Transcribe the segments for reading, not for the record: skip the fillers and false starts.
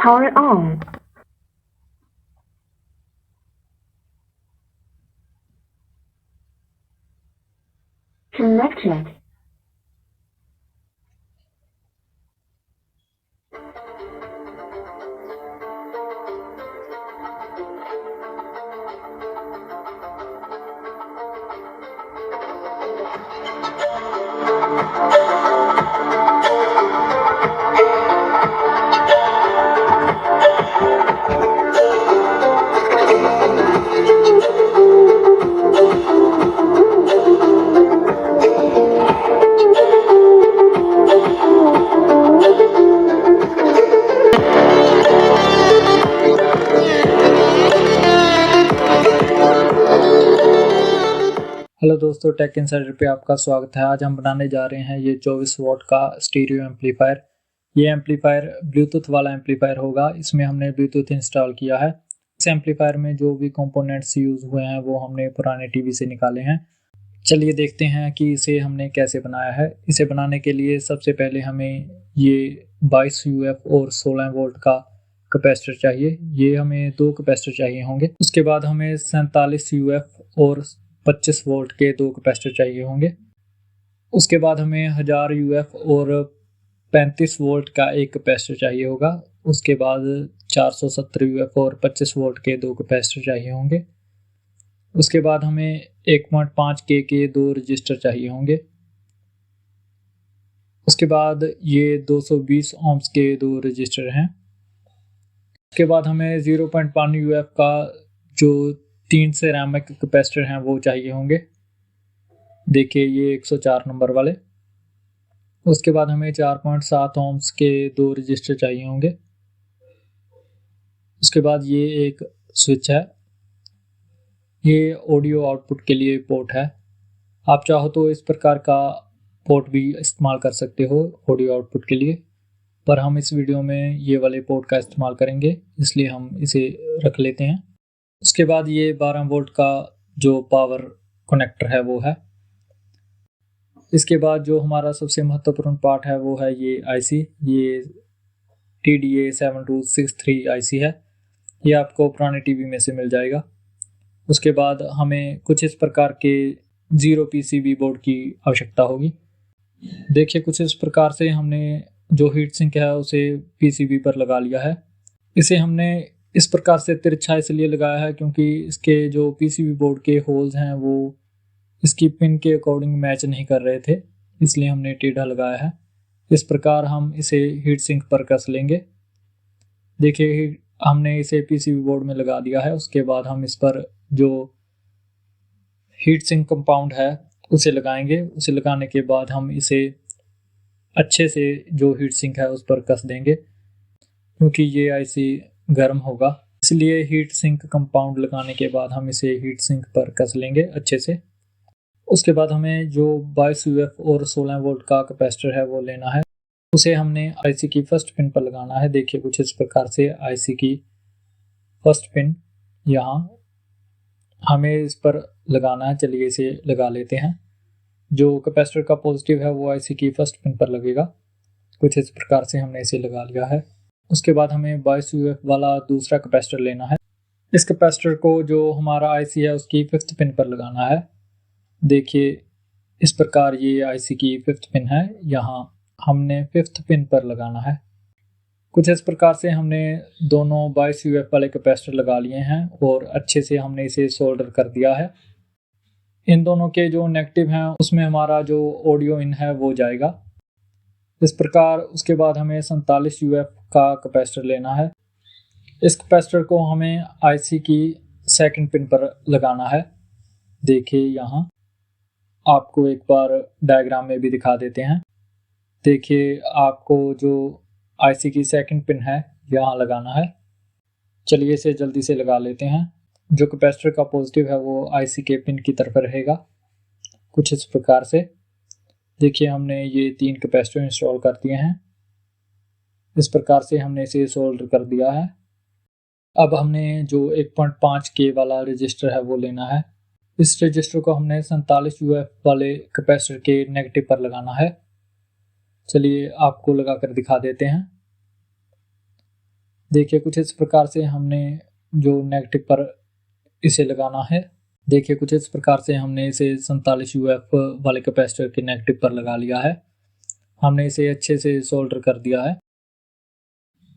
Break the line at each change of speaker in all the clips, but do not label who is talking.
Power on. Connected.
Hello दोस्तों, take insider पे आपका स्वागत है। आज हम बनाने जा रहे हैं ये 24 वॉट का स्टीरियो एम्पलीफायर। ये एम्पलीफायर ब्लूटूथ वाला एम्पलीफायर होगा। इसमें हमने ब्लूटूथ इंस्टॉल किया है। इस एम्पलीफायर में जो भी कंपोनेंट्स यूज़ हुए हैं वो हमने पुराने टीवी से निकाले हैं। चलिए देखते हैं कि इसे हमने कैसे बनाया है। इसे बनाने के लिए सबसे पहले हमें ये 22 UF और 16 वोल्ट का कैपेसिटर चाहिए। ये हमें 2 कैपेसिटर चाहिए होंगे। उसके बाद हमें 47 UF और 25 वोल्ट के 2 कैपेसिटर चाहिए होंगे। उसके बाद हमें 1000 UF और 35 वोल्ट का एक कैपेसिटर चाहिए होगा। उसके बाद 470 UF और 25 वोल्ट के 2 कैपेसिटर चाहिए होंगे। उसके बाद हमें 1.5K के 2 रजिस्टर चाहिए होंगे। उसके बाद ये 220 ohms के 2 रजिस्टर हैं। उसके बाद हमें 0.5 UF का जो 3 सिरेमिक कैपेसिटर हैं वो चाहिए होंगे। देखिए ये 104 नंबर वाले। उसके बाद हमें 4.7 ohms के 2 रजिस्टर चाहिए होंगे। उसके बाद ये एक स्विच है। ये ऑडियो आउटपुट के लिए पोर्ट है। आप चाहो तो इस प्रकार का पोर्ट भी इस्तेमाल कर सकते हो ऑडियो आउटपुट के लिए, पर हम इस वीडियो में ये वाले पोर्ट का इस्तेमाल करेंगे, इसलिए हम इसे रख लेते हैं। उसके बाद ये 12 वोल्ट का जो पावर कनेक्टर है वो है। इसके बाद जो हमारा सबसे महत्वपूर्ण पार्ट है वो है ये आईसी। ये TDA7263 आईसी है। ये आपको पुराने टीवी में से मिल जाएगा। उसके बाद हमें कुछ इस प्रकार के 0 PCB बोर्ड की आवश्यकता होगी। देखिए कुछ इस प्रकार से हमने जो हीट सिंक है उसे PCB पर लगा लिया है। इसे हमने इस प्रकार से तिरछा इसलिए लगाया है क्योंकि इसके जो PCB बोर्ड के होल्स हैं वो इसकी पिन के अकॉर्डिंग मैच नहीं कर रहे थे, इसलिए हमने टेढ़ा लगाया है। इस प्रकार हम इसे हीट सिंक पर कस लेंगे। देखिए हमने इसे PCB बोर्ड में लगा दिया है। उसके बाद हम इस पर जो हीट सिंक कंपाउंड है उसे लगाएंगे। उसे लगाने के बाद हम इसे अच्छे से जो हीट सिंक है उस पर कस देंगे, क्योंकि ये आईसी गर्म होगा, इसलिए हीट सिंक कंपाउंड लगाने के बाद हम इसे हीट सिंक पर कस लेंगे अच्छे से। उसके बाद हमें जो 22 UF और 16 वोल्ट का कैपेसिटर है वो लेना है। उसे हमने आईसी की फर्स्ट पिन पर लगाना है। देखिए कुछ इस प्रकार से आईसी की फर्स्ट पिन यहाँ हमें इस पर लगाना है। चलिए इसे लगा लेते हैं। जो कैपेसिटर का पॉजिटिव है वो आईसी की फर्स्ट पिन पर लगेगा। कुछ इस प्रकार से हमने इसे लगा लिया है। उसके बाद हमें 22 UF वाला दूसरा कैपेसिटर लेना है। इस कैपेसिटर को जो हमारा आईसी है उसकी 5th पिन पर लगाना है। देखिए इस प्रकार ये आईसी की 5th पिन है, यहाँ हमने 5th पिन पर लगाना है। कुछ इस प्रकार से हमने दोनों 22 UF वाले कैपेसिटर लगा लिए हैं और अच्छे से हमने इसे सोल्डर कर दिया है। इन दोनों के जो नेगेटिव हैं उसमें हमारा जो ऑडियो इन है वो जाएगा इस प्रकार। उसके बाद हमें 47 UF का कैपेसिटर लेना है। इस कैपेसिटर को हमें आईसी की 2nd पिन पर लगाना है। देखिए यहाँ आपको एक बार डायग्राम में भी दिखा देते हैं। देखिए आपको जो आईसी की 2nd पिन है यहाँ लगाना है। चलिए इसे जल्दी से लगा लेते हैं। जो कैपेसिटर का पॉजिटिव है वो आईसी के पिन की तरफ रहेगा कुछ इस प्रकार से। देखिए हमने ये 3 कैपेसिटर इंस्टॉल कर दिए हैं। इस प्रकार से हमने इसे सोल्डर कर दिया है। अब हमने जो 1.5K वाला रजिस्टर है वो लेना है। इस रजिस्टर को हमने 47 UF वाले कैपेसिटर के नेगेटिव पर लगाना है। चलिए आपको लगा कर दिखा देते हैं। देखिए कुछ इस प्रकार से हमने जो नेगेटिव पर इसे लगाना है। देखिए कुछ इस प्रकार से हमने इसे 47 यूएफ वाले कैपेसिटर के नेगेटिव पर लगा लिया है। हमने इसे अच्छे से सोल्डर कर दिया है।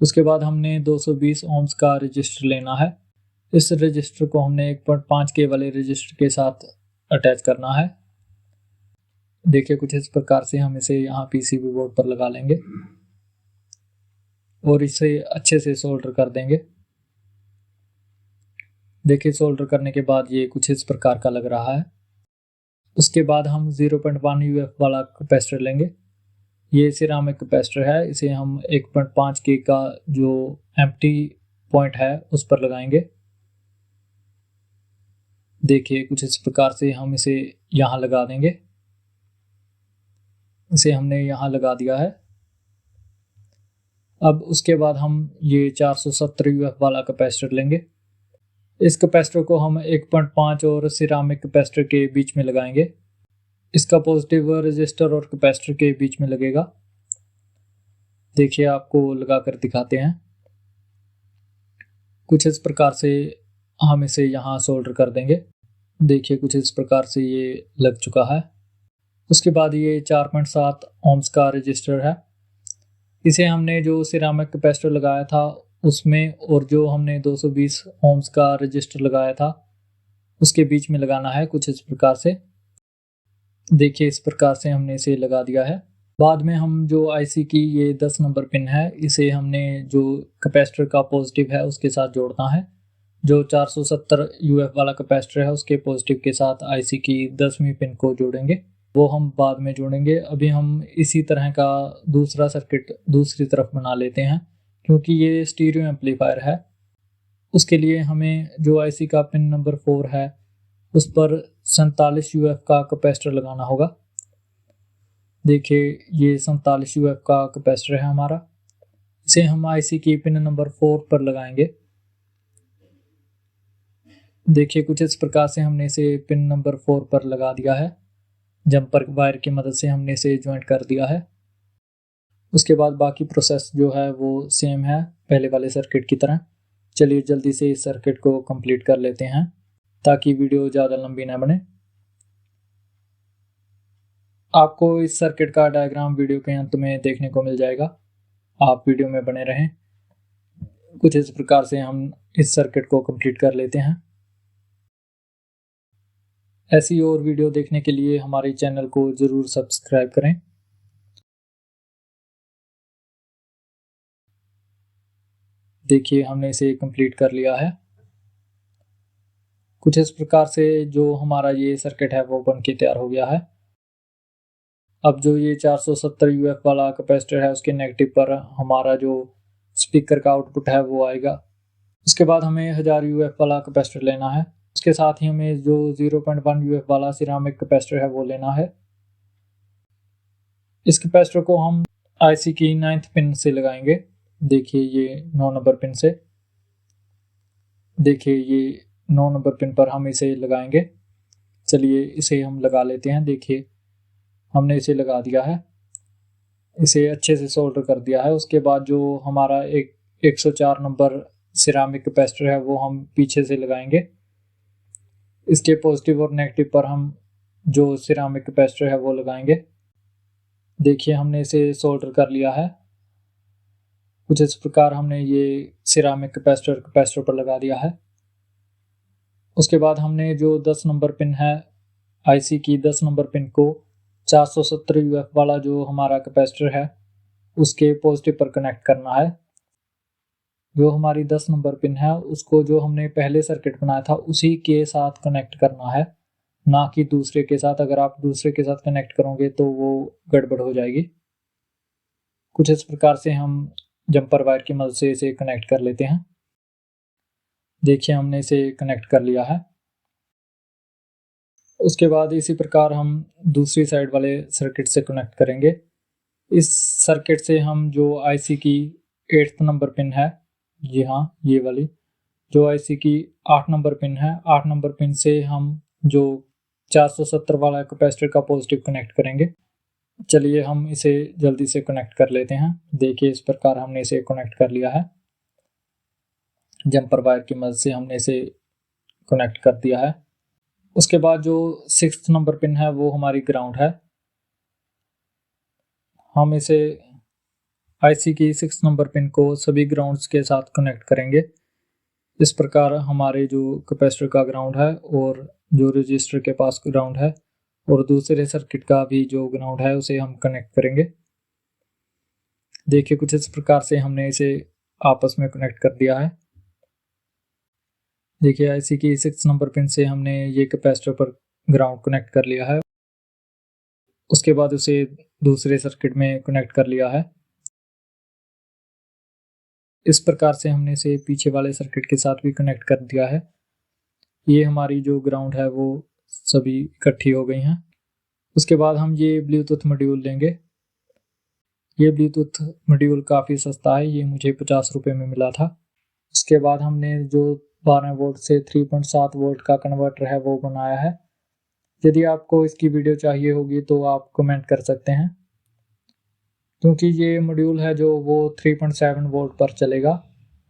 उसके बाद हमने 220 ohms का रजिस्टर लेना है। इस रजिस्टर को हमने 1.5 के वाले रजिस्टर के साथ अटैच करना है। देखिए कुछ इस प्रकार से हम इसे यहाँ पीसीबी बोर्ड पर लगा लेंगे और इसे अच्छे से सोल्डर कर देंगे। देखिए सोल्डर करने के बाद ये कुछ इस प्रकार का लग रहा है। उसके बाद हम 0.1 यूएफ वाला कैपेसिटर लेंगे। ये सिरामिक कैपेसिटर है, इसे हम 1.5 के का जो एम्प्टी पॉइंट है उस पर लगाएंगे। देखिए कुछ इस प्रकार से हम इसे यहाँ लगा देंगे। इसे हमने यहाँ लगा दिया है। अब उसके बाद हम ये 470 यूएफ वाला कैपेसिटर लेंगे। इस कैपेसिटर को हम 1.5 और सिरामिक कैपेसिटर के बीच में लगाएंगे। इसका पॉजिटिव रजिस्टर और कैपेसिटर के बीच में लगेगा। देखिए आपको लगा कर दिखाते हैं। कुछ इस प्रकार से हम इसे यहाँ सोल्डर कर देंगे। देखिए कुछ इस प्रकार से ये लग चुका है। उसके बाद ये 4.7 ohms का रजिस्टर है। इसे हमने जो सिरामिक कैपेसिटर लगाया था उसमें और जो हमने 220 ohms का रजिस्टर लगाया था उसके बीच में लगाना है कुछ इस प्रकार से। देखिए इस प्रकार से हमने इसे लगा दिया है। बाद में हम जो आईसी की ये 10 नंबर पिन है इसे हमने जो कैपेसिटर का पॉजिटिव है उसके साथ जोड़ना है। जो 470 यूएफ वाला कैपेसिटर है उसके पॉजिटिव के साथ आईसी की 10वीं पिन को जोड़ेंगे, वो हम बाद में जोड़ेंगे। अभी हम इसी तरह का दूसरा सर्किट दूसरी तरफ बना लेते हैं क्योंकि ये स्टीरियो एम्पलीफायर है। उसके लिए हमें जो आईसी का पिन नंबर 4 है उस पर 47 यूएफ का कैपेसिटर लगाना होगा। देखिए ये 47 यूएफ का कैपेसिटर है हमारा। इसे हम आईसी की पिन नंबर 4 पर लगाएंगे। देखिए कुछ इस प्रकार से हमने इसे पिन नंबर 4 पर लगा दिया है। जंपर वायर की मदद से हमने इसे ज्वाइंट कर दिया है। उसके बाद बाकी प्रोसेस जो है वो सेम है पहले वाले सर्किट की तरह। चलिए जल्दी से इस सर्किट को कंप्लीट कर लेते हैं ताकि वीडियो ज़्यादा लंबी ना बने। आपको इस सर्किट का डायग्राम वीडियो के अंत में देखने को मिल जाएगा, आप वीडियो में बने रहें। कुछ इस प्रकार से हम इस सर्किट को कंप्लीट कर लेते हैं। ऐसी और वीडियो देखने के लिए हमारे चैनल को ज़रूर सब्सक्राइब करें। देखिए हमने इसे कंप्लीट कर लिया है। कुछ इस प्रकार से जो हमारा ये सर्किट है वो बन के तैयार हो गया है। अब जो ये 470 यूएफ वाला कैपेसिटर है उसके नेगेटिव पर हमारा जो स्पीकर का आउटपुट है वो आएगा। उसके बाद हमें 1000 यूएफ वाला कैपेसिटर लेना है। उसके साथ ही हमें जो 0.1 यूएफ वाला सिरामिक कैपेसिटर है वो लेना है। इस कैपेसिटर को हम आईसी की 9th पिन से लगाएंगे। देखिए ये 9 नंबर पिन से। देखिए ये 9 नंबर पिन पर हम इसे लगाएंगे। चलिए इसे हम लगा लेते हैं। देखिए हमने इसे लगा दिया है, इसे अच्छे से सोल्डर कर दिया है। उसके बाद जो हमारा 104 नंबर सिरामिक कैपेसिटर है वो हम पीछे से लगाएंगे। इसके पॉजिटिव और नेगेटिव पर हम जो सिरामिक कैपेसिटर है वो लगाएंगे। देखिए हमने इसे सोल्डर कर लिया है। कुछ इस प्रकार हमने ये सिरामिक कैपेसिटर पर लगा दिया है। उसके बाद हमने जो 10 नंबर पिन है आईसी की 10 नंबर पिन को 470 यूएफ वाला जो हमारा कैपेसिटर है उसके पॉजिटिव पर कनेक्ट करना है। जो हमारी 10 नंबर पिन है उसको जो हमने पहले सर्किट बनाया था उसी के साथ कनेक्ट करना है, ना कि दूसरे के साथ। अगर आप दूसरे के साथ कनेक्ट करोगे तो वो गड़बड़ हो जाएगी। कुछ इस प्रकार से हम जंपर वायर की मदद से इसे कनेक्ट कर लेते हैं। देखिए हमने इसे कनेक्ट कर लिया है। उसके बाद इसी प्रकार हम दूसरी साइड वाले सर्किट से कनेक्ट करेंगे। इस सर्किट से हम जो आईसी की 8th नंबर पिन है, जी हाँ ये वाली जो आईसी की 8 नंबर पिन है, 8 नंबर पिन से हम जो 470 वाला कैपेसिटर का पॉजिटिव कनेक्ट करेंगे। चलिए हम इसे जल्दी से कनेक्ट कर लेते हैं। देखिए इस प्रकार हमने इसे कनेक्ट कर लिया है। जंपर वायर की मदद से हमने इसे कनेक्ट कर दिया है। उसके बाद जो 6th नंबर पिन है वो हमारी ग्राउंड है। हम इसे आईसी की 6 नंबर पिन को सभी ग्राउंड्स के साथ कनेक्ट करेंगे। इस प्रकार हमारे जो कैपेसिटर का ग्राउंड है और जो रजिस्टर के पास ग्राउंड है और दूसरे सर्किट का भी जो ग्राउंड है उसे हम कनेक्ट करेंगे। देखिए कुछ इस प्रकार से हमने इसे आपस में कनेक्ट कर दिया है। देखिए आईसी की 6 नंबर पिन से हमने ये कैपेसिटर पर ग्राउंड कनेक्ट कर लिया है। उसके बाद उसे दूसरे सर्किट में कनेक्ट कर लिया है। इस प्रकार से हमने इसे पीछे वाले सर्किट के साथ भी कनेक्ट कर दिया है। ये हमारी जो ग्राउंड है वो सभी इकट्ठी हो गई हैं। उसके बाद हम ये ब्लूटूथ मॉड्यूल लेंगे। ये ब्लूटूथ मॉड्यूल काफ़ी सस्ता है, ये मुझे 50 रुपये में मिला था। उसके बाद हमने जो 12 वोल्ट से 3.7 वोल्ट का कन्वर्टर है वो बनाया है। यदि आपको इसकी वीडियो चाहिए होगी तो आप कमेंट कर सकते हैं, क्योंकि ये मॉड्यूल है जो वो 3.7 वोल्ट पर चलेगा,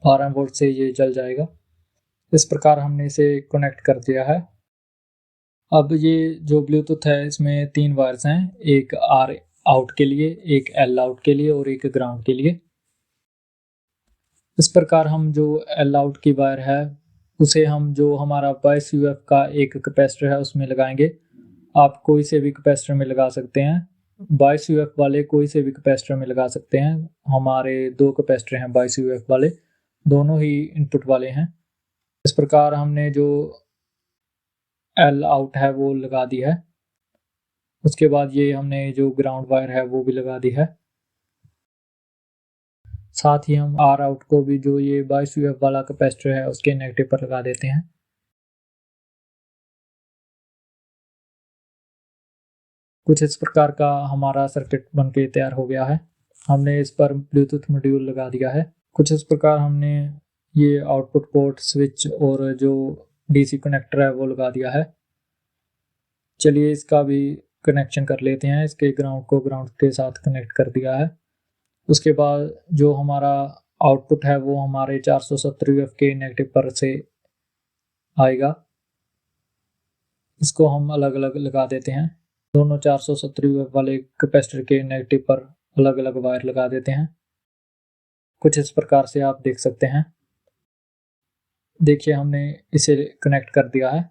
12 वोल्ट से ये जल जाएगा। इस प्रकार हमने इसे कनेक्ट कर दिया है। अब ये जो ब्लूटूथ है इसमें 3 वायर्स हैं, एक आर आउट के लिए, एक एल आउट के लिए और एक ग्राउंड के लिए। इस प्रकार हम जो एल आउट की वायर है उसे हम जो हमारा 22 यूएफ का एक कैपेसिटर है उसमें लगाएंगे। आप कोई से भी कैपेसिटर में लगा सकते हैं, 22 यूएफ वाले कोई से भी कैपेसिटर में लगा सकते हैं। हमारे 2 कैपेसिटर हैं 22 यूएफ वाले, दोनों ही इनपुट वाले हैं। इस प्रकार हमने जो एल आउट है वो लगा दी है। उसके बाद ये हमने जो ग्राउंड वायर है वो भी लगा दी है। साथ ही हम आर आउट को भी जो ये 22 यूएफ वाला कैपेसिटर है उसके नेगेटिव पर लगा देते हैं। कुछ इस प्रकार का हमारा सर्किट बनके तैयार हो गया है। हमने इस पर ब्लूटूथ मॉड्यूल लगा दिया है। कुछ इस प्रकार हमने ये आउटपुट पोर्ट, स्विच और जो डीसी कनेक्टर है वो लगा दिया है। चलिए इसका भी कनेक्शन कर लेते हैं। इसके ग्राउंड को ग्राउंड के साथ कनेक्ट कर दिया है। उसके बाद जो हमारा आउटपुट है वो हमारे 470 यूएफ के नेगेटिव पर से आएगा। इसको हम अलग अलग लगा देते हैं। दोनों 470 यूएफ वाले कैपेसिटर के नेगेटिव पर अलग अलग वायर लगा देते हैं। कुछ इस प्रकार से आप देख सकते हैं। देखिए हमने इसे कनेक्ट कर दिया है।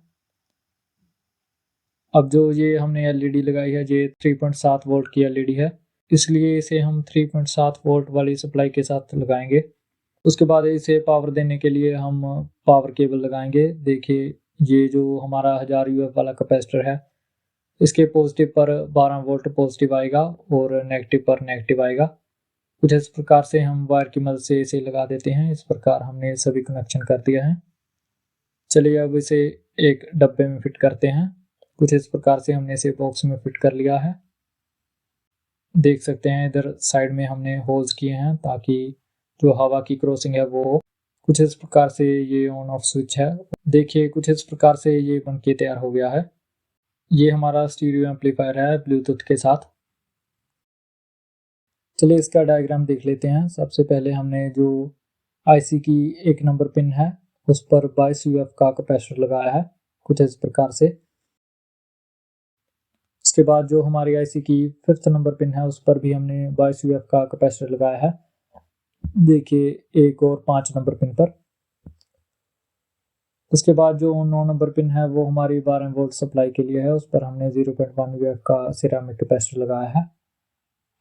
अब जो ये हमने एलईडी लगाई है ये 3.7 वोल्ट की एलईडी है, इसलिए इसे हम 3.7 वोल्ट वाली सप्लाई के साथ लगाएंगे। उसके बाद इसे पावर देने के लिए हम पावर केबल लगाएंगे। देखिए ये जो हमारा 1000 यूएफ वाला कैपेसिटर है इसके पॉजिटिव पर 12 वोल्ट पॉजिटिव आएगा और नेगेटिव पर नेगेटिव आएगा। कुछ इस प्रकार से हम वायर की मदद से इसे लगा देते हैं। इस प्रकार हमने सभी कनेक्शन कर दिया है। चलिए अब इसे एक डब्बे में फिट करते हैं। कुछ इस प्रकार से हमने इसे बॉक्स में फिट कर लिया है। देख सकते हैं इधर साइड में हमने होल्स किए हैं ताकि जो हवा की क्रॉसिंग है वो हो। कुछ इस प्रकार से ये ऑन ऑफ स्विच है। देखिए कुछ इस प्रकार से ये बनके तैयार हो गया है। ये हमारा स्टीरियो एम्पलीफायर है ब्लूटूथ के साथ। चलिए इसका डायग्राम देख लेते हैं। सबसे पहले हमने जो आईसी की 1 नंबर पिन है उस पर 22 यूएफ का कैपेसिटर लगाया है कुछ इस प्रकार से। उसके बाद जो हमारी आईसी की 5th नंबर पिन है उस पर भी हमने 22 यूएफ का कैपेसिटर लगाया है। देखिए 1 और 5 नंबर पिन पर। उसके बाद जो 9 नंबर पिन है वो हमारी 12 वोल्ट सप्लाई के लिए है, उस पर हमने 0.1 यूएफ का सिरेमिक कैपेसिटर लगाया है।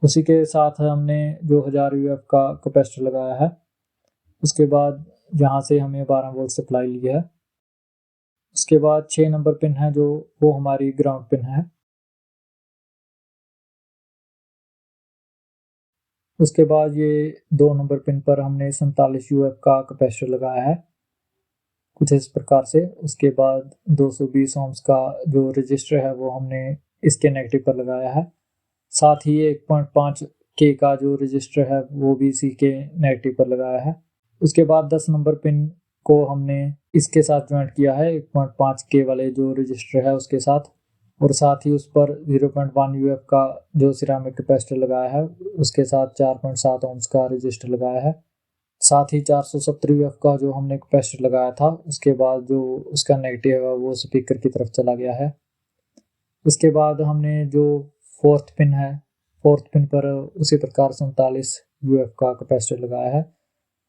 उसी के साथ हमने जो 1000 यूएफ का कैपेसिटर लगाया है। उसके बाद जहाँ से हमें 12 वोल्ट सप्लाई ली है। उसके बाद 6 नंबर पिन है जो वो हमारी ग्राउंड पिन है। उसके बाद ये 2 नंबर पिन पर हमने 47 यूएफ का कैपेसिटर लगाया है कुछ इस प्रकार से। उसके बाद 220 ओम्स का जो रजिस्टर है वो हमने इसके नेगेटिव पर लगाया है। साथ ही 1.5 के का जो रजिस्टर है वो भी इसी के नेगेटिव पर लगाया है। उसके बाद 10 नंबर पिन को हमने इसके साथ ज्वाइंट किया है 1.5 के वाले जो रजिस्टर है उसके साथ, और साथ ही उस पर 0.1 यूएफ का जो सिरेमिक कैपेसिटर लगाया है उसके साथ 4.7 ओम्स का रजिस्टर लगाया है। साथ ही 470 UF का जो हमने कैपेसिटर लगाया था उसके बाद जो उसका नेगेटिव है वो स्पीकर की तरफ चला गया है। इसके बाद हमने जो फोर्थ पिन पर उसी प्रकार 47 UF का कैपेसिटर लगाया है।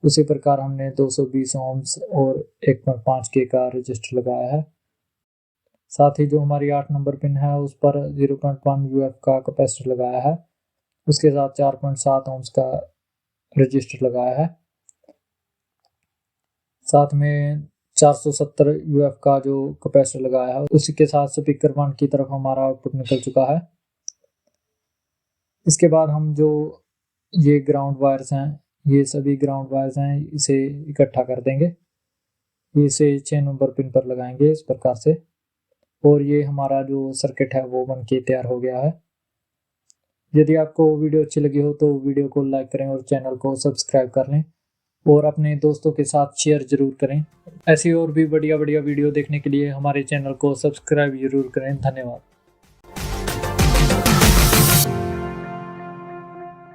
उसी प्रकार हमने 220 ohms और 1.5 K का रजिस्टर लगाया है। साथ ही जो हमारी 8 नंबर पिन है उस पर 0.1 UF का कैपेसिटर लगाया है। उसके साथ 4.7 ohms का रजिस्टर लगाया है। साथ में 470 UF का जो कैपेसिटर लगाया है उसी के साथ स्पीकर 1 की तरफ हमारा आउटपुट निकल चुका है। इसके बाद हम जो ये ग्राउंड वायर्स हैं, ये सभी ग्राउंड वायर्स हैं, इसे इकट्ठा कर देंगे। इसे 6 नंबर पिन पर लगाएंगे इस प्रकार से, और ये हमारा जो सर्किट है वो बन के तैयार हो गया है। यदि आपको वीडियो अच्छी लगी हो तो वीडियो को लाइक करें और चैनल को सब्सक्राइब कर लें और अपने दोस्तों के साथ शेयर जरूर करें। ऐसी और भी बढ़िया वीडियो देखने के लिए हमारे चैनल को सब्सक्राइब जरूर करें। धन्यवाद।